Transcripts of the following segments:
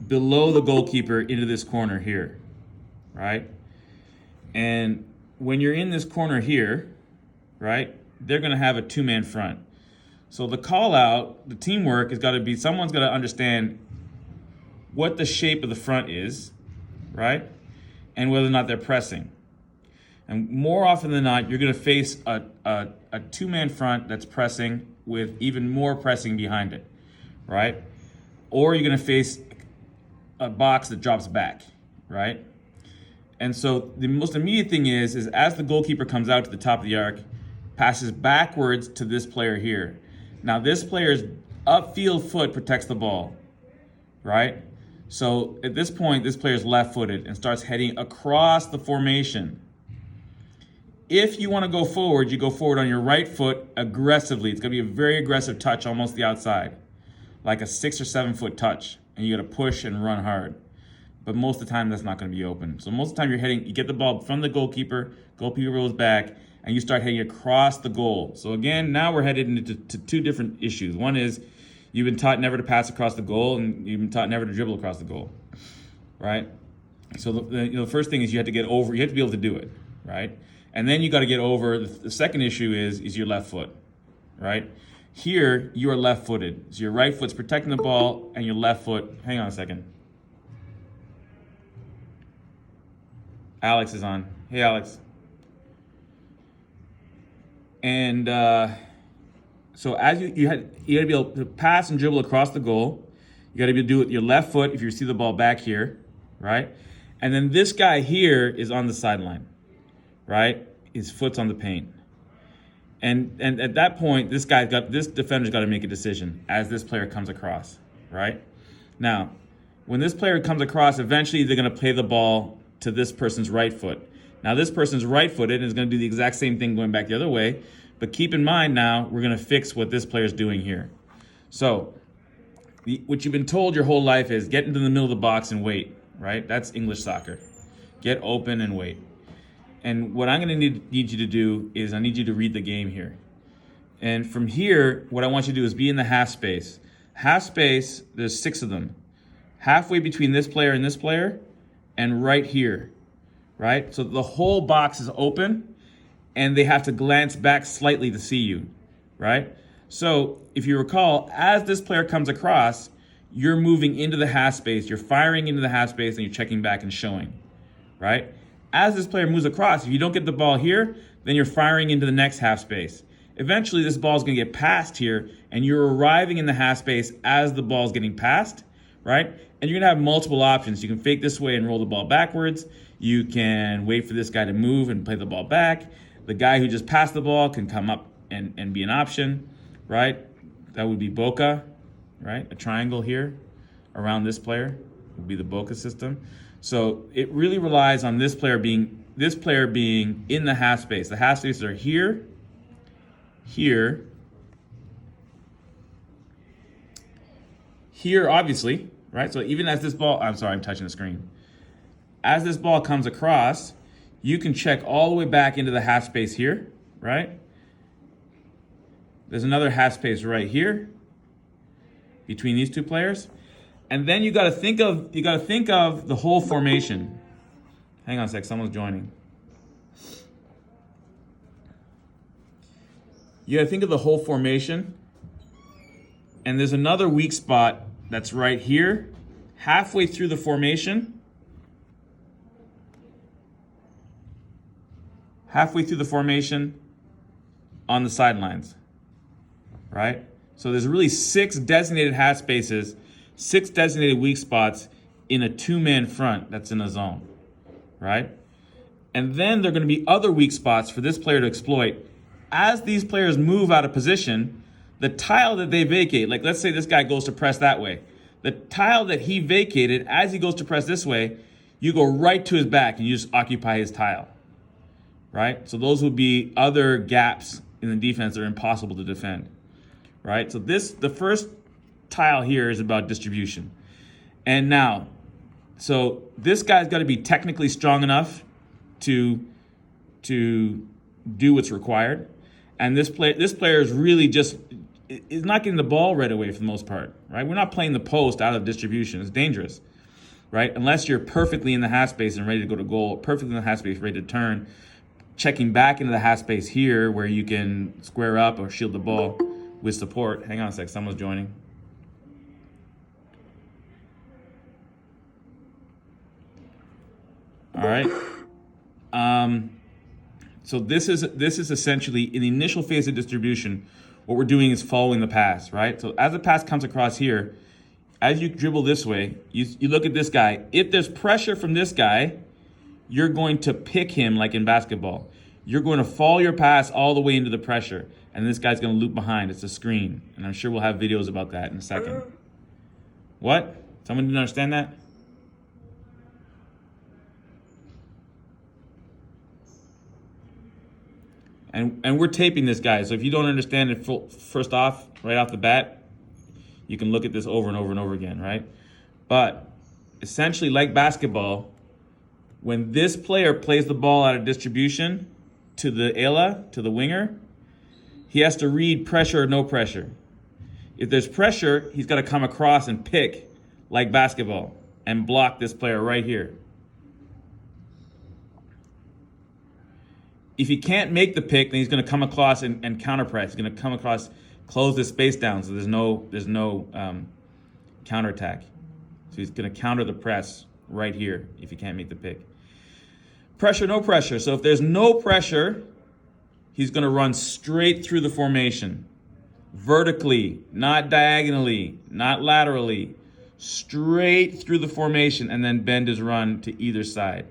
below the goalkeeper into this corner here, right? And when you're in this corner here, right, they're going to have a two-man front. So the call out, the teamwork has got to be, someone's got to understand what the shape of the front is, right? And whether or not they're pressing. And more often than not, you're going to face a two-man front that's pressing with even more pressing behind it, right? Or you're going to face a box that drops back, right? And so the most immediate thing is as the goalkeeper comes out to the top of the arc, passes backwards to this player here. Now this player's upfield foot protects the ball, right? So at this point, this player's left-footed and starts heading across the formation. If you want to go forward, you go forward on your right foot aggressively. It's going to be a very aggressive touch, almost the outside, like a 6 or 7 foot touch, and you got to push and run hard. But most of the time, that's not going to be open. So most of the time, you get the ball from the goalkeeper rolls back, and you start heading across the goal. So again, now we're headed into two different issues. One is you've been taught never to pass across the goal, and you've been taught never to dribble across the goal, right? So the first thing is you have to get over. You have to be able to do it, right? And then you got to get over. The second issue is your left foot, right? Here you are left-footed, so your right foot's protecting the ball, and your left foot. Hang on a second. Alex is on. Hey, Alex. And so as you got to be able to pass and dribble across the goal. You got to be able to do it with your left foot if you see the ball back here, right? And then this guy here is on the sideline, right? His foot's on the paint. And at that point, this defender's got to make a decision as this player comes across, right? Now, when this player comes across, eventually they're going to play the ball to this person's right foot. Now, this person's right-footed and is going to do the exact same thing going back the other way. But keep in mind now, we're going to fix what this player's doing here. So what you've been told your whole life is get into the middle of the box and wait, right? That's English soccer. Get open and wait. And what I'm going to need you to do is I need you to read the game here. And from here, what I want you to do is be in the half space. Half space, there's 6 of them. Halfway between this player and right here, right? So the whole box is open and they have to glance back slightly to see you, right? So if you recall, as this player comes across, you're moving into the half space, you're firing into the half space and you're checking back and showing, right? As this player moves across, if you don't get the ball here, then you're firing into the next half space. Eventually, this ball is going to get passed here, and you're arriving in the half space as the ball is getting passed, right? And you're going to have multiple options. You can fake this way and roll the ball backwards. You can wait for this guy to move and play the ball back. The guy who just passed the ball can come up and be an option, right? That would be Boca, right? A triangle here around this player would be the Boca system. So it really relies on this player being in the half space. The half spaces are here, here, here, obviously, right? So even as this ball, I'm sorry, I'm touching the screen. As this ball comes across, you can check all the way back into the half space here, right? There's another half space right here between these two players. And then you got to think of the whole formation. Hang on a sec, someone's joining. You got to think of the whole formation. And there's another weak spot that's right here, halfway through the formation. Halfway through the formation on the sidelines, right? So there's really 6 designated half spaces, 6 designated weak spots in a 2-man front that's in a zone, right? And then there are going to be other weak spots for this player to exploit. As these players move out of position, the tile that they vacate, like let's say this guy goes to press that way, the tile that he vacated, as he goes to press this way, you go right to his back and you just occupy his tile, right? So those would be other gaps in the defense that are impossible to defend, right? So the first tile here is about distribution. And now, so this guy's got to be technically strong enough to do what's required. And this player is really just is not getting the ball right away for the most part, right? We're not playing the post out of distribution. It's dangerous. right? Unless you're perfectly in the half space and ready to go to goal, perfectly in the half space, ready to turn, checking back into the half space here where you can square up or shield the ball with support. Hang on a sec, someone's joining. All right. So this is essentially in the initial phase of distribution, what we're doing is following the pass, right? So as the pass comes across here, as you dribble this way, you look at this guy. If there's pressure from this guy, you're going to pick him like in basketball. You're going to follow your pass all the way into the pressure, and this guy's going to loop behind. It's a screen, and I'm sure we'll have videos about that in a second. What? Someone didn't understand that? And we're taping this guy, so if you don't understand it first off, right off the bat, you can look at this over and over and over again, right? But essentially, like basketball, when this player plays the ball out of distribution to the Ela, to the winger, he has to read pressure or no pressure. If there's pressure, he's got to come across and pick like basketball and block this player right here. If he can't make the pick, then he's going to come across and counter press. He's going to come across, close this space down, so there's no counterattack. So he's going to counter the press right here if he can't make the pick. Pressure, no pressure. So if there's no pressure, he's going to run straight through the formation, vertically, not diagonally, not laterally, straight through the formation, and then bend his run to either side.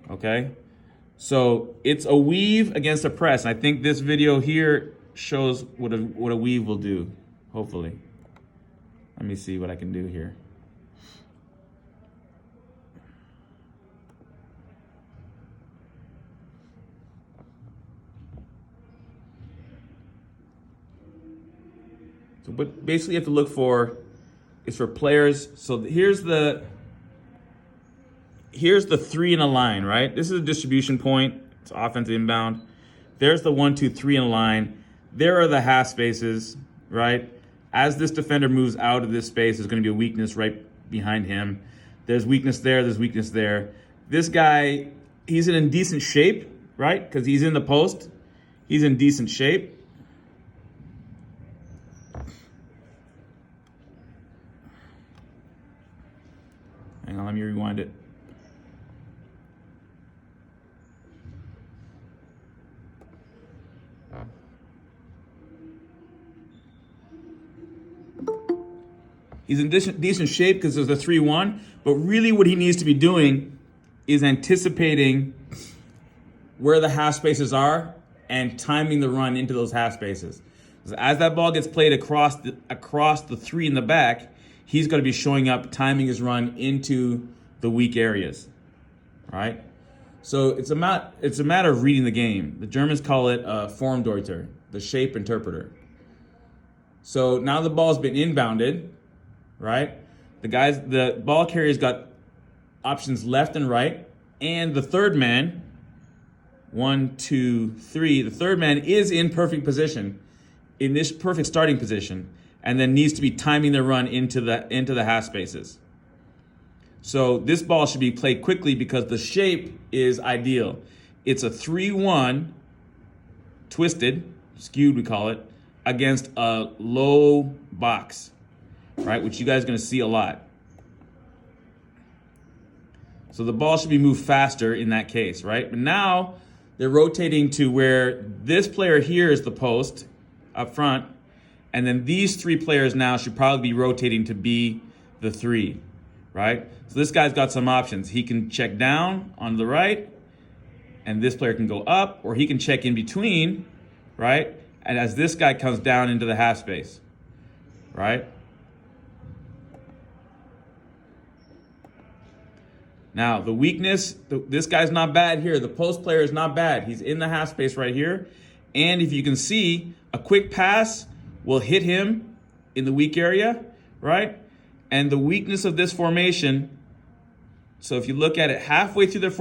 Okay? So it's a weave against a press. I think this video here shows what a weave will do, hopefully. Let me see what I can do here. So what basically you have to look for is for players. So here's the three in a line, right? This is a distribution point. It's offensive inbound. There's the 1, 2, 3 in a line. There are the half spaces, right? As this defender moves out of this space, there's going to be a weakness right behind him. There's weakness there. There's weakness there. This guy, he's in decent shape, right? Because he's in the post. He's in decent shape. Hang on, let me rewind it. He's in decent shape because there's a 3-1, but really what he needs to be doing is anticipating where the half spaces are and timing the run into those half spaces. So as that ball gets played across the 3 in the back, he's going to be showing up, timing his run into the weak areas, right? So it's a matter of reading the game. The Germans call it Formdeuter, the shape interpreter. So now the ball's been inbounded, right? The ball carrier's got options left and right, and the third man, 1, 2, 3, the third man is in perfect position, in this perfect starting position, and then needs to be timing the run into the half spaces. So this ball should be played quickly because the shape is ideal. It's a 3-1, twisted, skewed we call it, against a low box, right? Which you guys are going to see a lot. So the ball should be moved faster in that case, right? But now they're rotating to where this player here is the post up front, and then these 3 players now should probably be rotating to be the 3, right? So this guy's got some options. He can check down on the right, and this player can go up, or he can check in between, right? And as this guy comes down into the half space, right? Now, the weakness, this guy's not bad here. The post player is not bad. He's in the half space right here. And if you can see, a quick pass will hit him in the weak area, right? And the weakness of this formation, so if you look at it halfway through the formation,